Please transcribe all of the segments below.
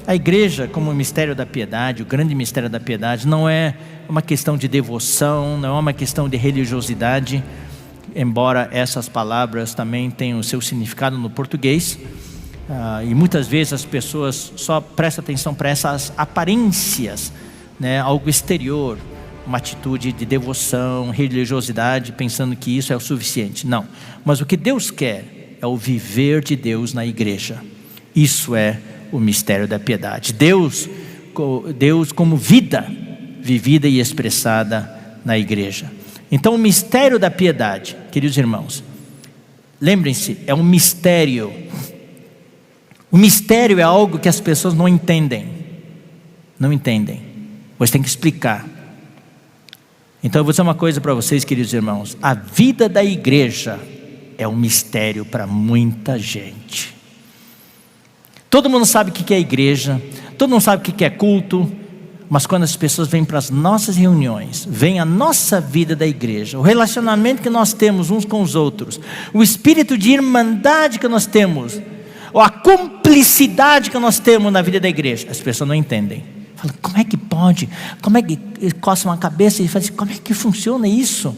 A igreja, como o mistério da piedade, o grande mistério da piedade, não é uma questão de devoção, não é uma questão de religiosidade, embora essas palavras também tenham o seu significado no português, e muitas vezes as pessoas só prestam atenção para essas aparências, né, algo exterior, uma atitude de devoção, religiosidade, pensando que isso é o suficiente. Não, mas o que Deus quer é o viver de Deus na igreja. Isso é o mistério da piedade. Deus como vida vivida e expressada na igreja. Então o mistério da piedade, queridos irmãos, lembrem-se, é um mistério. O mistério é algo que as pessoas não entendem. Não entendem. Você tem que explicar. Então eu vou dizer uma coisa para vocês, queridos irmãos. A vida da igreja é um mistério para muita gente. Todo mundo sabe o que é igreja, todo mundo sabe o que é culto, mas quando as pessoas vêm para as nossas reuniões, vem a nossa vida da igreja, o relacionamento que nós temos uns com os outros, o espírito de irmandade que nós temos, ou a cumplicidade que nós temos na vida da igreja, as pessoas não entendem. Falam, como é que pode? Como é que coça uma cabeça e fala assim, como é que funciona isso?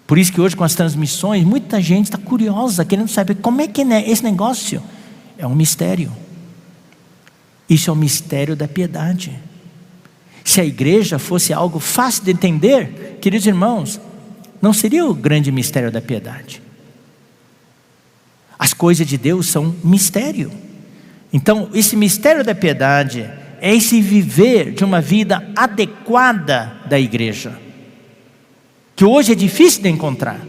Por isso que hoje com as transmissões, muita gente está curiosa, querendo saber como é que é esse negócio. É um mistério. Isso é o mistério da piedade. Se a igreja fosse algo fácil de entender, queridos irmãos, não seria o grande mistério da piedade. As coisas de Deus são mistério. Então, esse mistério da piedade é esse viver de uma vida adequada da igreja, que hoje é difícil de encontrar.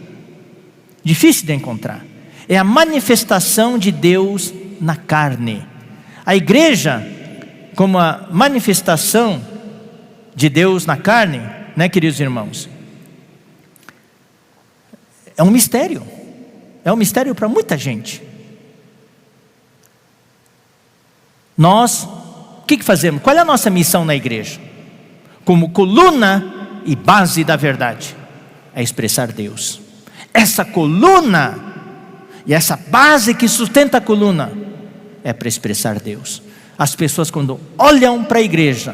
Difícil de encontrar. É a manifestação de Deus na carne. A igreja, como a manifestação de Deus na carne, né, queridos irmãos, é um mistério. É um mistério para muita gente. Nós, o que fazemos? Qual é a nossa missão na igreja? Como coluna e base da verdade, é expressar Deus. Essa coluna e essa base que sustenta a coluna é para expressar Deus. As pessoas, quando olham para a igreja,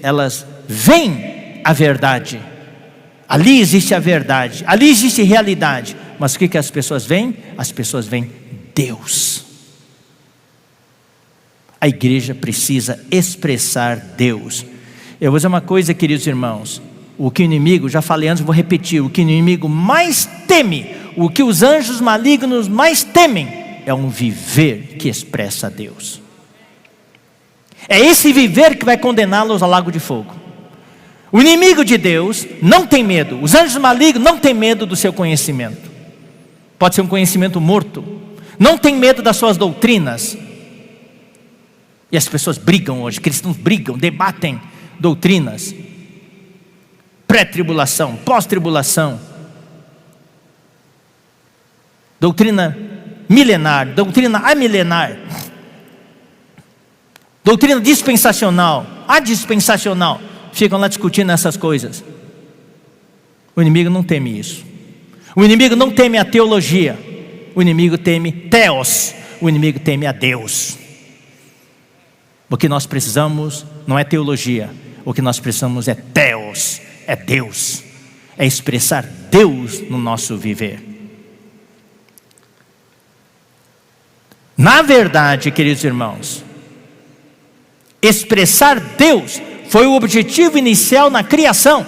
elas veem a verdade. Ali existe a verdade, ali existe realidade. Mas o que as pessoas veem? As pessoas veem Deus. A igreja precisa expressar Deus. Eu vou dizer uma coisa, queridos irmãos. O que o inimigo, já falei antes, vou repetir. O que o inimigo mais teme, o que os anjos malignos mais temem, é um viver que expressa Deus. É esse viver que vai condená-los ao lago de fogo. O inimigo de Deus não tem medo. Os anjos malignos não têm medo do seu conhecimento. Pode ser um conhecimento morto. Não tem medo das suas doutrinas. E as pessoas brigam hoje, cristãos brigam, debatem doutrinas. Pré-tribulação, pós-tribulação. Doutrina milenar, doutrina amilenar. Doutrina dispensacional, adispensacional. Ficam lá discutindo essas coisas. O inimigo não teme isso. O inimigo não teme a teologia. O inimigo teme Theos. O inimigo teme a Deus. O que nós precisamos não é teologia. O que nós precisamos é Theos, é Deus. É expressar Deus no nosso viver. Na verdade, queridos irmãos, expressar Deus foi o objetivo inicial na criação.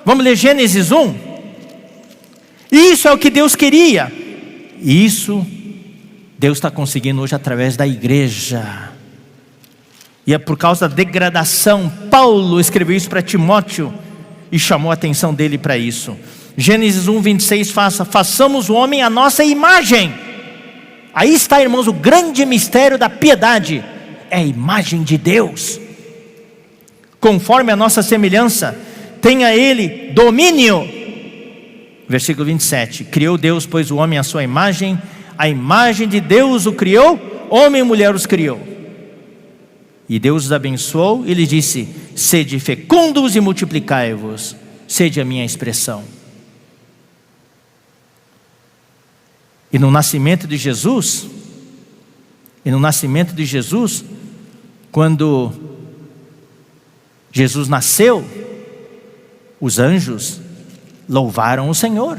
Vamos ler Gênesis 1. Isso é o que Deus queria. E isso Deus está conseguindo hoje através da igreja. E é por causa da degradação. Paulo escreveu isso para Timóteo e chamou a atenção dele para isso. Gênesis 1, 26, façamos o homem à nossa imagem. Aí está, irmãos, o grande mistério da piedade. É a imagem de Deus. Conforme a nossa semelhança, tenha ele domínio. Versículo 27. Criou Deus, pois, o homem à sua imagem. A imagem de Deus o criou, homem e mulher os criou. E Deus os abençoou e lhes disse: sede fecundos e multiplicai-vos. Sede a minha expressão. E no nascimento de Jesus, Quando Jesus nasceu, os anjos louvaram o Senhor.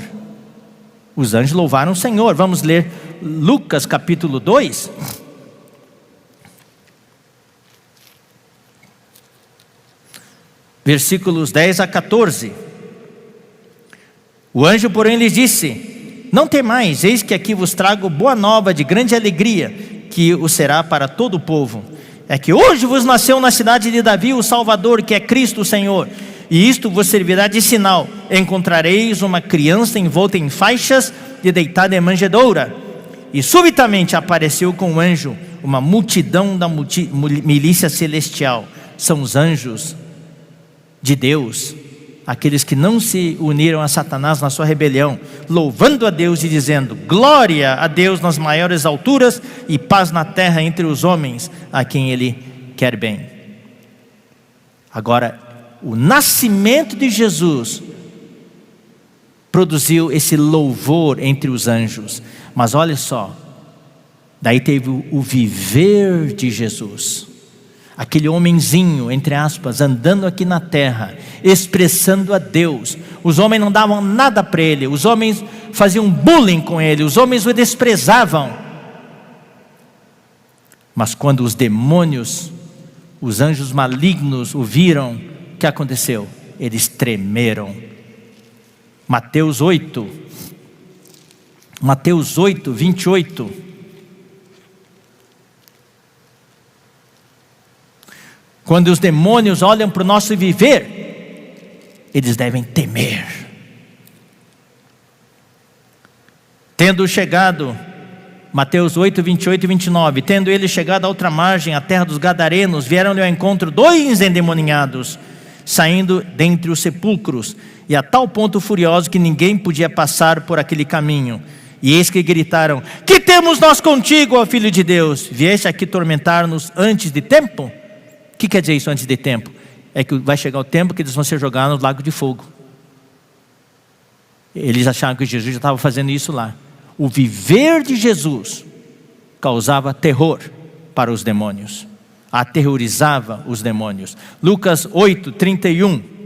Os anjos louvaram o Senhor. Vamos ler Lucas capítulo 2. Versículos 10 a 14. O anjo, porém, lhes disse: não temais, eis que aqui vos trago boa nova de grande alegria, que o será para todo o povo. É que hoje vos nasceu na cidade de Davi o Salvador, que é Cristo o Senhor. E isto vos servirá de sinal: encontrareis uma criança envolta em faixas e deitada em manjedoura. E subitamente apareceu com o anjo uma multidão da milícia celestial. São os anjos de Deus, aqueles que não se uniram a Satanás na sua rebelião, louvando a Deus e dizendo: glória a Deus nas maiores alturas e paz na terra entre os homens a quem Ele quer bem. Agora, o nascimento de Jesus produziu esse louvor entre os anjos. Mas olha só, daí teve o viver de Jesus. Aquele homenzinho, entre aspas, andando aqui na terra, expressando a Deus. Os homens não davam nada para ele, os homens faziam bullying com ele, os homens o desprezavam. Mas quando os demônios, os anjos malignos o viram, o que aconteceu? Eles tremeram. Mateus 8, 28. Quando os demônios olham para o nosso viver, eles devem temer. Tendo chegado, Mateus 8, 28 e 29, tendo ele chegado à outra margem, a terra dos Gadarenos, vieram-lhe ao encontro 2 endemoniados, saindo dentre os sepulcros, e a tal ponto furiosos que ninguém podia passar por aquele caminho. E eis que gritaram: que temos nós contigo, ó Filho de Deus? Vieste aqui tormentar-nos antes de tempo? O que quer dizer isso, antes de tempo? É que vai chegar o tempo que eles vão ser jogados no lago de fogo. Eles acharam que Jesus já estava fazendo isso lá. O viver de Jesus causava terror para os demônios, aterrorizava os demônios. Lucas 8, 31.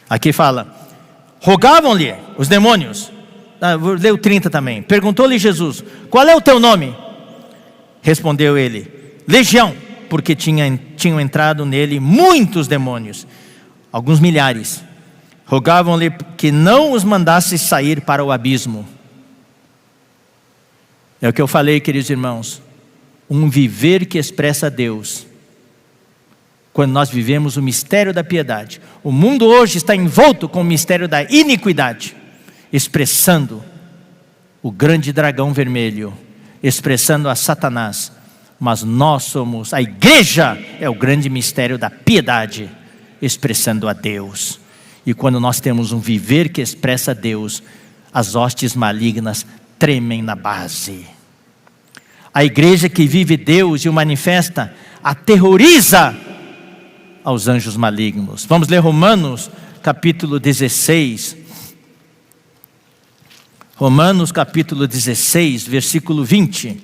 Aqui fala: rogavam-lhe os demônios. Vou ler o 30 também. Perguntou-lhe Jesus: qual é o teu nome? Respondeu ele: Legião, porque tinham entrado nele muitos demônios, alguns milhares. Rogavam-lhe que não os mandasse sair para o abismo. É o que eu falei, queridos irmãos. Um viver que expressa a Deus. Quando nós vivemos o mistério da piedade. O mundo hoje está envolto com o mistério da iniquidade, expressando o grande dragão vermelho, expressando a Satanás. Mas nós somos, a igreja é o grande mistério da piedade, expressando a Deus. E quando nós temos um viver que expressa a Deus, as hostes malignas tremem na base. A igreja que vive Deus e o manifesta, aterroriza aos anjos malignos. Vamos ler Romanos capítulo 16. Romanos capítulo 16, versículo 20.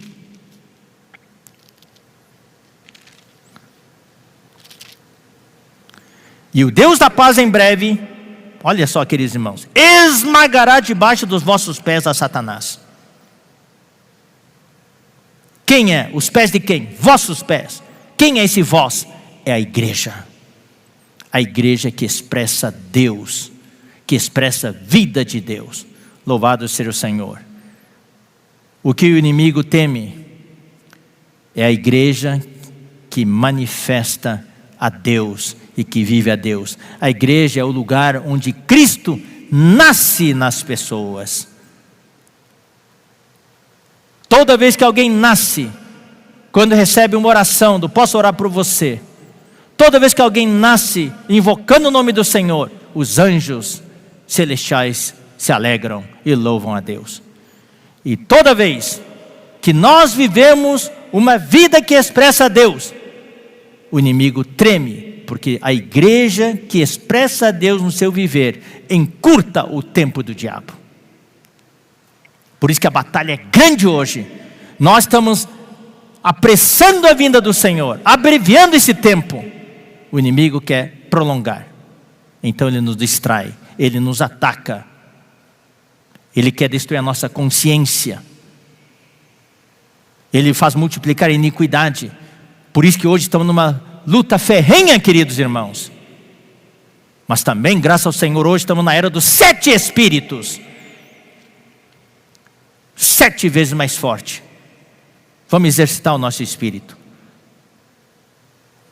E o Deus da paz em breve, olha só, queridos irmãos, esmagará debaixo dos vossos pés a Satanás. Quem é? Os pés de quem? Vossos pés. Quem é esse vós? É a igreja. A igreja que expressa Deus, que expressa a vida de Deus. Louvado seja o Senhor. O que o inimigo teme é a igreja que manifesta a Deus e que vive a Deus. A igreja é o lugar onde Cristo nasce nas pessoas. Toda vez que alguém nasce, quando recebe uma oração do posso orar por você, toda vez que alguém nasce invocando o nome do Senhor, os anjos celestiais se alegram e louvam a Deus. E toda vez que nós vivemos uma vida que expressa a Deus, o inimigo treme Porque a igreja que expressa a Deus no seu viver encurta o tempo do diabo. Por isso que a batalha é grande hoje. Nós estamos apressando a vinda do Senhor, abreviando esse tempo. O inimigo quer prolongar. Então ele nos distrai, ele nos ataca. Ele quer destruir a nossa consciência. Ele faz multiplicar a iniquidade. Por isso que hoje estamos numa luta ferrenha, queridos irmãos. Mas também, graças ao Senhor, hoje estamos na era dos 7 espíritos. 7 vezes mais forte. Vamos exercitar o nosso espírito.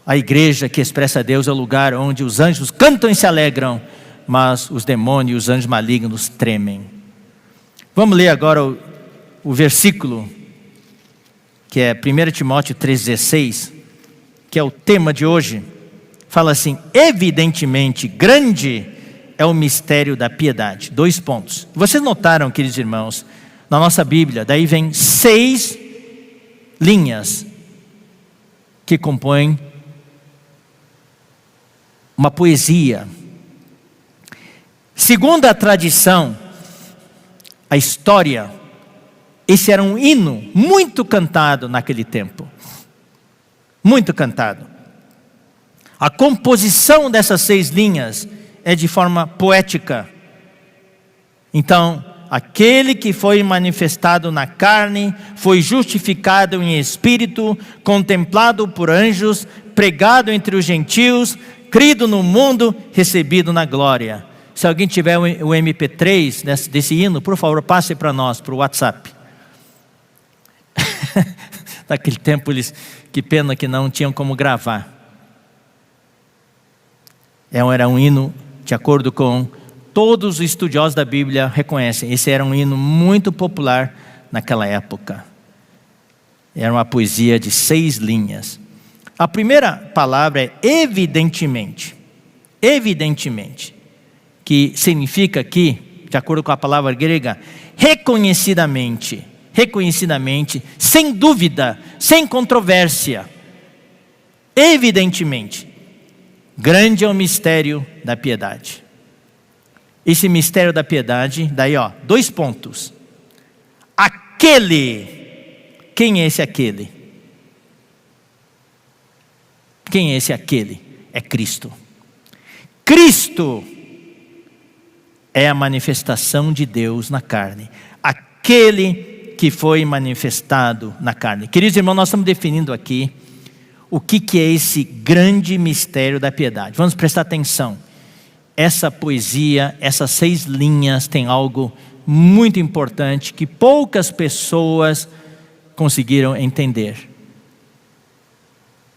A igreja que expressa a Deus é o lugar onde os anjos cantam e se alegram, mas os demônios e os anjos malignos tremem. Vamos ler agora o versículo, que é 1 Timóteo 3,16, que é o tema de hoje. Fala assim: evidentemente grande é o mistério da piedade. 2 pontos. Vocês notaram, queridos irmãos, na nossa Bíblia, daí vem 6 linhas que compõem uma poesia. Segundo a tradição, a história, esse era um hino muito cantado naquele tempo. Muito cantado. A composição dessas 6 linhas é de forma poética. Então, aquele que foi manifestado na carne, foi justificado em espírito, contemplado por anjos, pregado entre os gentios, crido no mundo, recebido na glória. Se alguém tiver o MP3 desse hino, por favor, passe para nós, para o WhatsApp. Naquele tempo, que pena que não tinham como gravar. Era um hino, de acordo com todos os estudiosos da Bíblia reconhecem, esse era um hino muito popular naquela época. Era uma poesia de 6 linhas. A primeira palavra é evidentemente. Evidentemente. Que significa aqui, de acordo com a palavra grega, reconhecidamente. Reconhecidamente, sem dúvida, sem controvérsia. Evidentemente. Grande é o mistério da piedade. Esse mistério da piedade, daí 2 pontos. Aquele. Quem é esse aquele? Quem é esse aquele? É Cristo. Cristo é a manifestação de Deus na carne. Aquele que foi manifestado na carne. Queridos irmãos, nós estamos definindo aqui o que é esse grande mistério da piedade. Vamos prestar atenção. Essa poesia, essas 6 linhas tem algo muito importante que poucas pessoas conseguiram entender.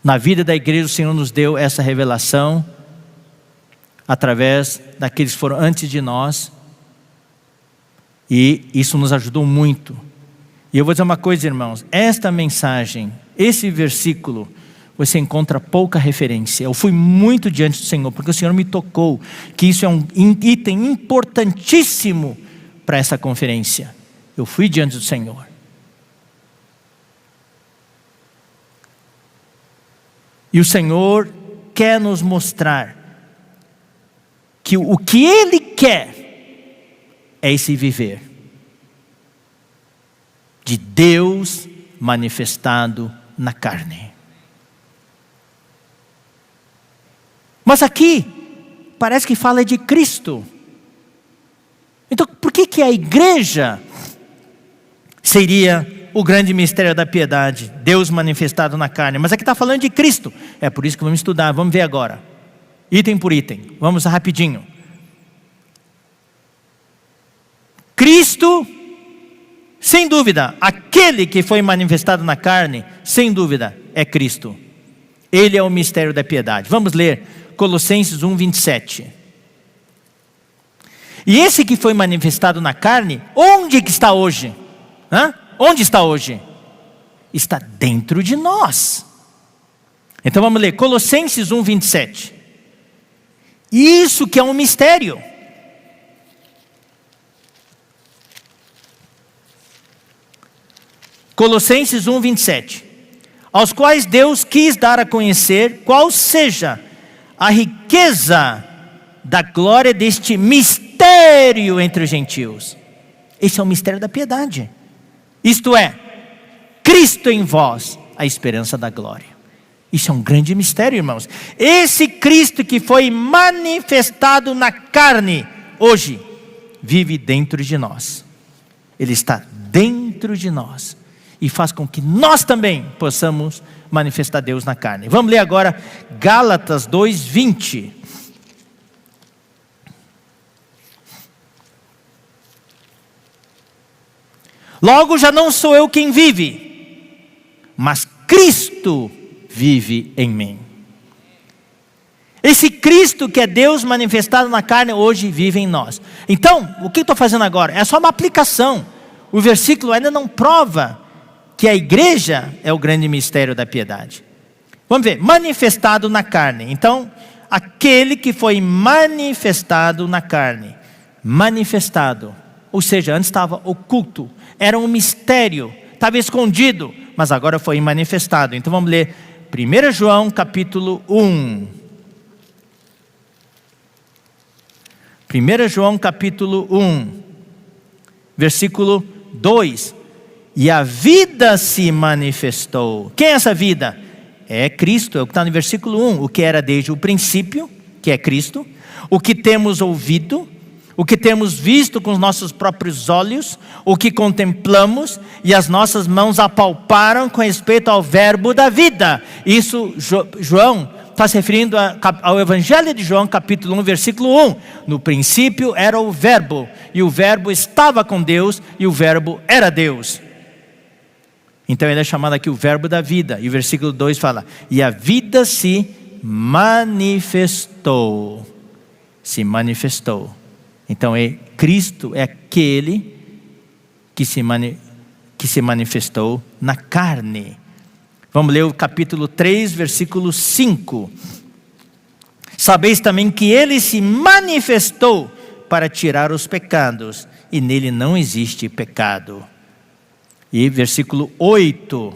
Na vida da igreja, o Senhor nos deu essa revelação através daqueles que foram antes de nós, e isso nos ajudou muito. E eu vou dizer uma coisa, irmãos, esta mensagem, esse versículo, você encontra pouca referência. Eu fui muito diante do Senhor, porque o Senhor me tocou que isso é um item importantíssimo para essa conferência. Eu fui diante do Senhor. E o Senhor quer nos mostrar que o que Ele quer é esse viver de Deus manifestado na carne. Mas aqui parece que fala de Cristo. Então por que a igreja seria o grande mistério da piedade, Deus manifestado na carne? Mas aqui está falando de Cristo. É por isso que vamos estudar, vamos ver agora, item por item, vamos rapidinho. Cristo, sem dúvida, aquele que foi manifestado na carne, sem dúvida, é Cristo. Ele é o mistério da piedade. Vamos ler Colossenses 1:27. E esse que foi manifestado na carne, onde que está hoje? Onde está hoje? Está dentro de nós. Então vamos ler Colossenses 1:27. Isso que é um mistério. Colossenses 1:27. Aos quais Deus quis dar a conhecer qual seja a riqueza da glória deste mistério entre os gentios. Esse é o mistério da piedade. Isto é, Cristo em vós, a esperança da glória. Isso é um grande mistério, irmãos. Esse Cristo que foi manifestado na carne, hoje, vive dentro de nós. Ele está dentro de nós. E faz com que nós também possamos manifestar Deus na carne. Vamos ler agora Gálatas 2:20. Logo já não sou eu quem vive, mas Cristo vive em mim. Esse Cristo que é Deus manifestado na carne hoje vive em nós. Então, o que eu estou fazendo agora? É só uma aplicação. O versículo ainda não prova que a igreja é o grande mistério da piedade. Vamos ver, manifestado na carne. Então, aquele que foi manifestado na carne. Manifestado, ou seja, antes estava oculto. Era um mistério, estava escondido, mas agora foi manifestado. Então vamos ler 1 João capítulo 1. 1 João capítulo 1, versículo 2. E a vida se manifestou. Quem é essa vida? É Cristo, é o que está no versículo 1. O que era desde o princípio, que é Cristo. O que temos ouvido, o que temos visto com os nossos próprios olhos, o que contemplamos e as nossas mãos apalparam com respeito ao verbo da vida. Isso João está se referindo ao Evangelho de João, capítulo 1, versículo 1. No princípio era o verbo, e o verbo estava com Deus, e o verbo era Deus. Então ele é chamado aqui o verbo da vida. E o versículo 2 fala, e a vida se manifestou. Se manifestou. Então Cristo é aquele que se manifestou na carne. Vamos ler o capítulo 3, versículo 5. Sabeis também que ele se manifestou para tirar os pecados, e nele não existe pecado. E versículo 8.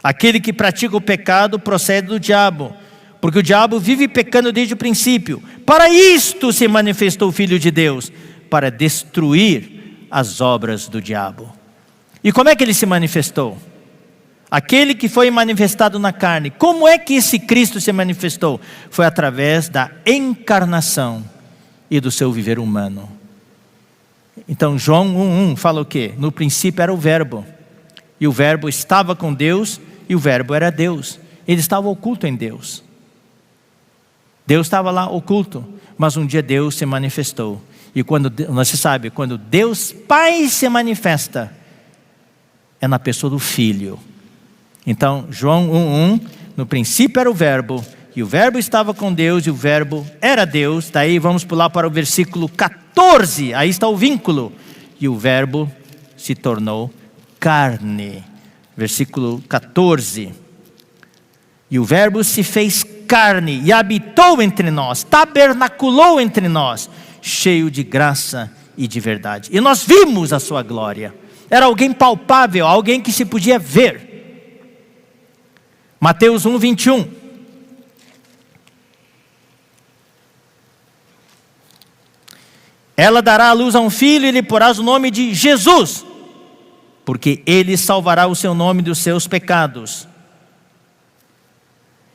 Aquele que pratica o pecado procede do diabo, porque o diabo vive pecando desde o princípio. Para isto se manifestou o Filho de Deus, para destruir as obras do diabo. E como é que ele se manifestou? Aquele que foi manifestado na carne. Como é que esse Cristo se manifestou? Foi através da encarnação e do seu viver humano. Então João 1:1 fala o quê? No princípio era o verbo, e o verbo estava com Deus, e o verbo era Deus. Ele estava oculto em Deus. Deus estava lá oculto, mas um dia Deus se manifestou. E quando você sabe, quando Deus Pai se manifesta, é na pessoa do Filho. Então João 1:1, no princípio era o verbo, e o verbo estava com Deus, e o verbo era Deus. Daí vamos pular para o versículo 14, aí está o vínculo. E o verbo se tornou carne. Versículo 14. E o verbo se fez carne e habitou entre nós, tabernaculou entre nós, cheio de graça e de verdade. E nós vimos a sua glória. Era alguém palpável, alguém que se podia ver. Mateus 1:21. Ela dará à luz a um filho e lhe porás o nome de Jesus, porque ele salvará o seu nome dos seus pecados.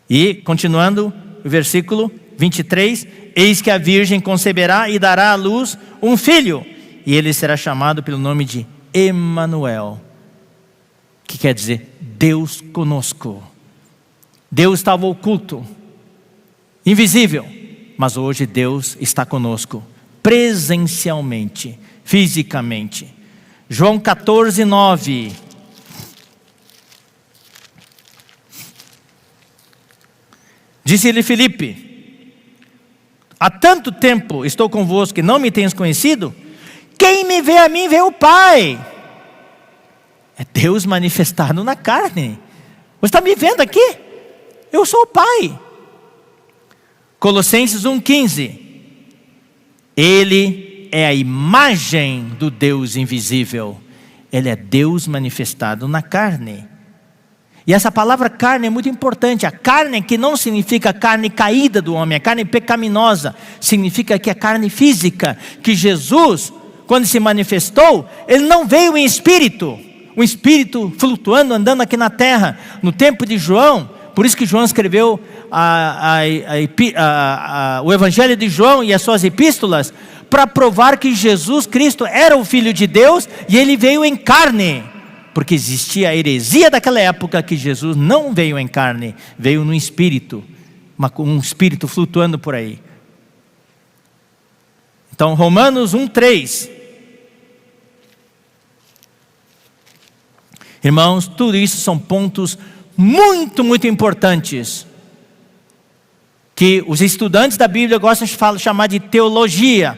E continuando, o versículo 23, eis que a virgem conceberá e dará à luz um filho, e ele será chamado pelo nome de Emanuel, que quer dizer Deus conosco. Deus estava oculto, invisível, mas hoje Deus está conosco, presencialmente, fisicamente. João 14:9. Disse-lhe Filipe: há tanto tempo estou convosco e não me tens conhecido? Quem me vê a mim, vê o Pai. É Deus manifestado na carne. Você está me vendo aqui? Eu sou o Pai. Colossenses 1:15. Ele é a imagem do Deus invisível. Ele é Deus manifestado na carne. E essa palavra carne é muito importante. A carne que não significa carne caída do homem, a carne pecaminosa, significa que a carne física, que Jesus, quando se manifestou, Ele não veio em espírito, um espírito flutuando, andando aqui na terra. No tempo de João, por isso que João escreveu o Evangelho de João e as suas epístolas, para provar que Jesus Cristo era o Filho de Deus e Ele veio em carne. Porque existia a heresia daquela época que Jesus não veio em carne, veio no espírito, um espírito flutuando por aí. Então Romanos 1:3. Irmãos, tudo isso são pontos muito, muito importantes, que os estudantes da Bíblia gostam de chamar de teologia,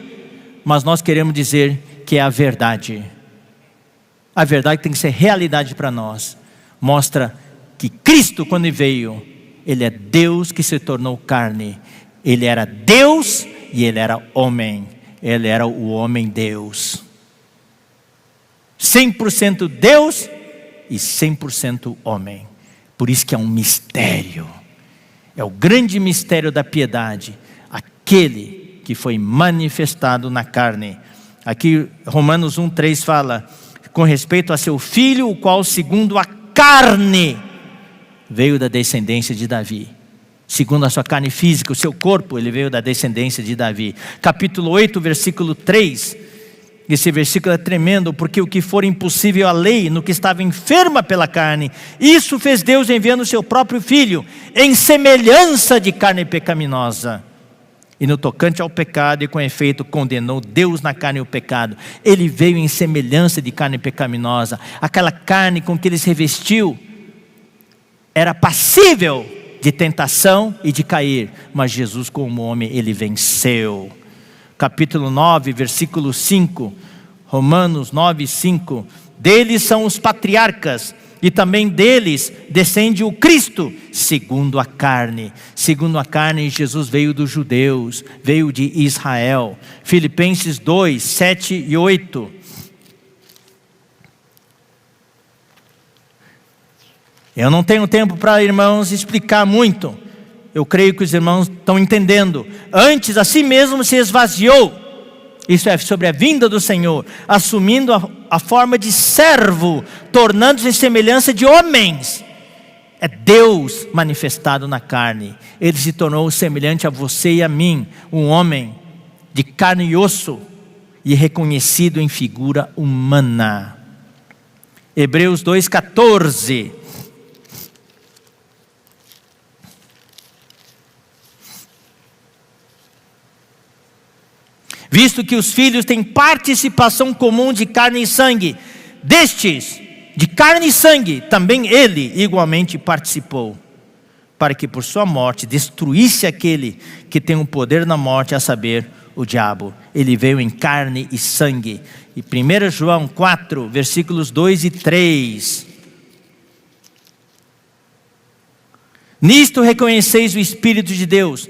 mas nós queremos dizer que é a verdade. A verdade tem que ser realidade para nós. Mostra que Cristo, quando veio, Ele é Deus que se tornou carne. Ele era Deus e Ele era homem. Ele era o homem Deus. 100% Deus e 100% homem. Por isso que é um mistério. É o grande mistério da piedade. Aquele que foi manifestado na carne. Aqui Romanos 1:3 fala com respeito a seu filho, o qual segundo a carne veio da descendência de Davi. Segundo a sua carne física, o seu corpo, ele veio da descendência de Davi. Capítulo 8, versículo 3. Esse versículo é tremendo, porque o que for impossível à lei, no que estava enferma pela carne, isso fez Deus enviando o seu próprio filho, em semelhança de carne pecaminosa. E no tocante ao pecado, e com efeito condenou Deus na carne o pecado. Ele veio em semelhança de carne pecaminosa. Aquela carne com que ele se revestiu era passível de tentação e de cair. Mas Jesus, como homem, ele venceu. Capítulo 9, versículo 5. Romanos 9, 5. Deles são os patriarcas, e também deles descende o Cristo, segundo a carne. Segundo a carne, Jesus veio dos judeus, veio de Israel. Filipenses 2, 7 e 8. Eu não tenho tempo para, irmãos, explicar muito. Eu creio que os irmãos estão entendendo. Antes, a si mesmo se esvaziou. Isso é sobre a vinda do Senhor, assumindo a forma de servo, tornando-se em semelhança de homens. É Deus manifestado na carne. Ele se tornou semelhante a você e a mim, um homem de carne e osso, e reconhecido em figura humana. Hebreus 2,14. Visto que os filhos têm participação comum de carne e sangue, destes, de carne e sangue, também ele igualmente participou, para que por sua morte destruísse aquele que tem o poder na morte, a saber, o diabo. Ele veio em carne e sangue. E 1 João 4, versículos 2 e 3. Nisto reconheceis o Espírito de Deus.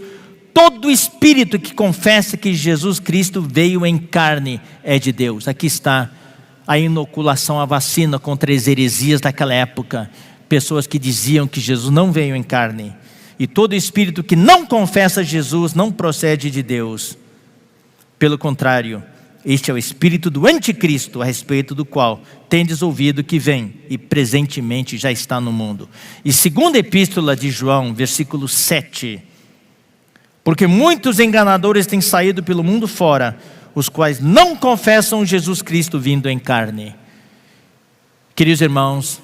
Todo espírito que confessa que Jesus Cristo veio em carne é de Deus. Aqui está a inoculação, a vacina contra as heresias daquela época. Pessoas que diziam que Jesus não veio em carne. E todo espírito que não confessa Jesus não procede de Deus. Pelo contrário, este é o espírito do anticristo, a respeito do qual tendes ouvido que vem e presentemente já está no mundo. E segunda epístola de João, versículo 7. Porque muitos enganadores têm saído pelo mundo fora, os quais não confessam Jesus Cristo vindo em carne. Queridos irmãos,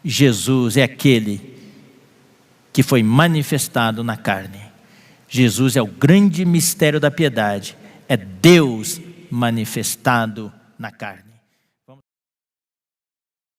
Jesus é aquele que foi manifestado na carne. Jesus é o grande mistério da piedade. É Deus manifestado na carne.